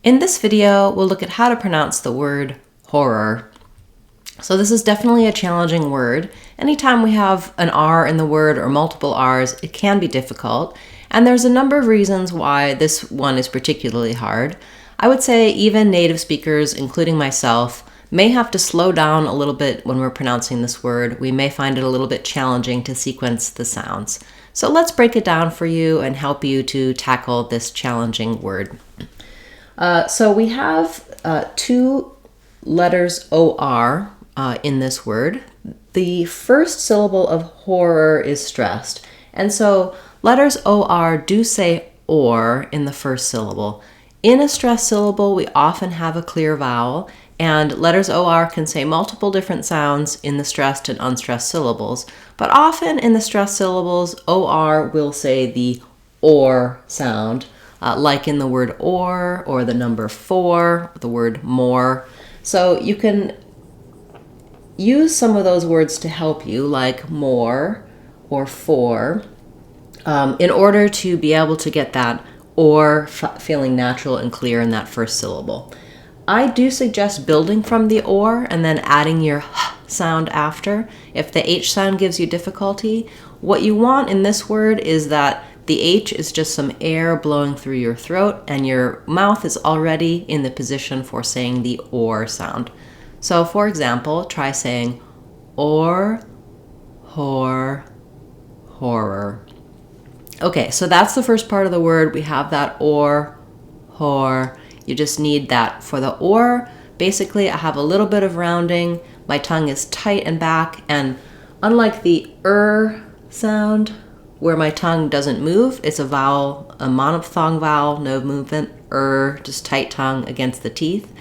In this video, we'll look at how to pronounce the word horror. So this is definitely a challenging word. Anytime we have an R in the word or multiple R's, it can be difficult. And there's a number of reasons why this one is particularly hard. I would say even native speakers, including myself, may have to slow down a little bit when we're pronouncing this word. We may find it a little bit challenging to sequence the sounds. So let's break it down for you and help you to tackle this challenging word. So we have two letters OR in this word. The first syllable of horror is stressed. And so letters OR do say or in the first syllable. In a stressed syllable, we often have a clear vowel, and letters OR can say multiple different sounds in the stressed and unstressed syllables. But often in the stressed syllables, OR will say the or sound. Like in the word or the number 4, the word more. So you can use some of those words to help you, like more or for, in order to be able to get that or feeling natural and clear in that first syllable. I do suggest building from the or and then adding your sound after. If the H sound gives you difficulty, what you want in this word is that the H is just some air blowing through your throat and your mouth is already in the position for saying the or sound. So for example, try saying or, hor, horror. Okay, so that's the first part of the word. We have that or, hor. You just need that. For the or, basically I have a little bit of rounding. My tongue is tight and back, and unlike the sound, where my tongue doesn't move, it's a vowel, a monophthong vowel, no movement, just tight tongue against the teeth.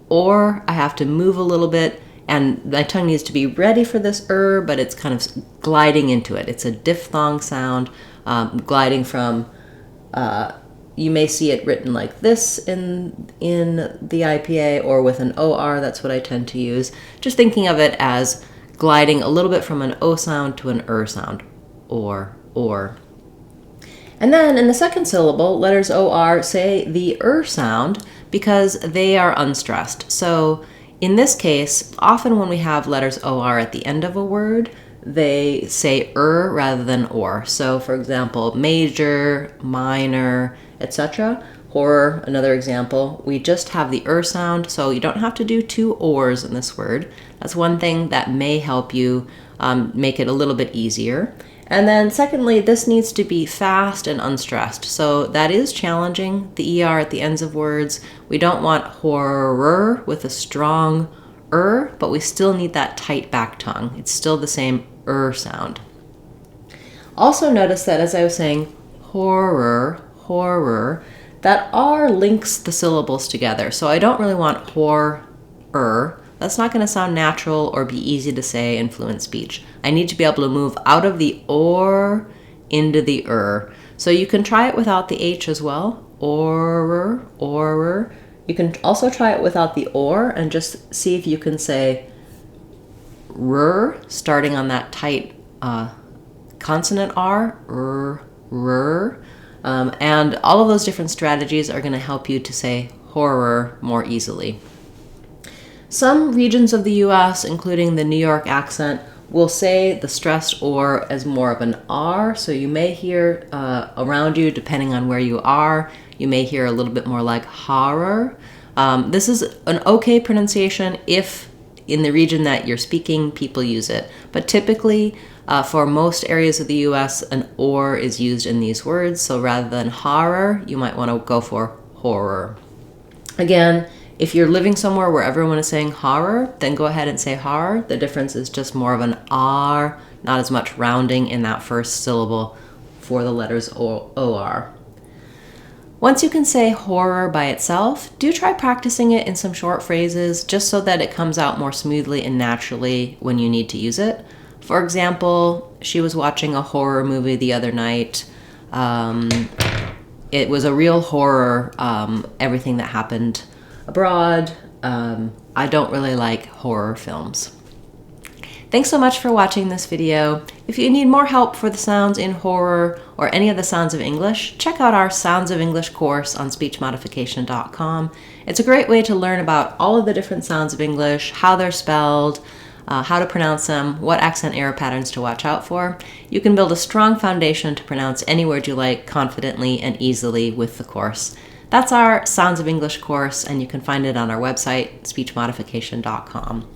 Or I have to move a little bit, and my tongue needs to be ready for this but it's kind of gliding into it. It's a diphthong sound, gliding from, you may see it written like this in the IPA or with an OR, that's what I tend to use. Just thinking of it as gliding a little bit from an O sound to an sound, or. And then in the second syllable, letters OR say the sound because they are unstressed. So in this case, often when we have letters OR at the end of a word, they say rather than or. So for example, major, minor, etc. Horror, another example, we just have the sound, so you don't have to do two ors in this word. That's one thing that may help you make it a little bit easier. And then secondly, this needs to be fast and unstressed. So that is challenging, the ER at the ends of words. We don't want horror with a strong but we still need that tight back tongue. It's still the same sound. Also notice that as I was saying horror, that R links the syllables together. So I don't really want horror. That's not going to sound natural or be easy to say in fluent speech. I need to be able to move out of the or into the So you can try it without the H as well. Or. You can also try it without the or and just see if you can say starting on that tight consonant R. And all of those different strategies are going to help you to say horror more easily. Some regions of the US, including the New York accent, will say the stressed or as more of an R. So you may hear around you, depending on where you are, you may hear a little bit more like Har-er. This is an okay pronunciation if in the region that you're speaking, people use it. But typically, for most areas of the US, an or is used in these words. So rather than Har-er, you might want to go for horror. Again, if you're living somewhere where everyone is saying har-er, then go ahead and say har-er. The difference is just more of an R, not as much rounding in that first syllable for the letters OR. Once you can say horror by itself, do try practicing it in some short phrases just so that it comes out more smoothly and naturally when you need to use it. For example, she was watching a horror movie the other night. It was a real horror, everything that happened abroad. I don't really like horror films. Thanks so much for watching this video. If you need more help for the sounds in horror or any of the sounds of English, check out our Sounds of English course on speechmodification.com. It's a great way to learn about all of the different sounds of English, how they're spelled, how to pronounce them, what accent error patterns to watch out for. You can build a strong foundation to pronounce any word you like confidently and easily with the course. That's our Sounds of English course, and you can find it on our website, speechmodification.com.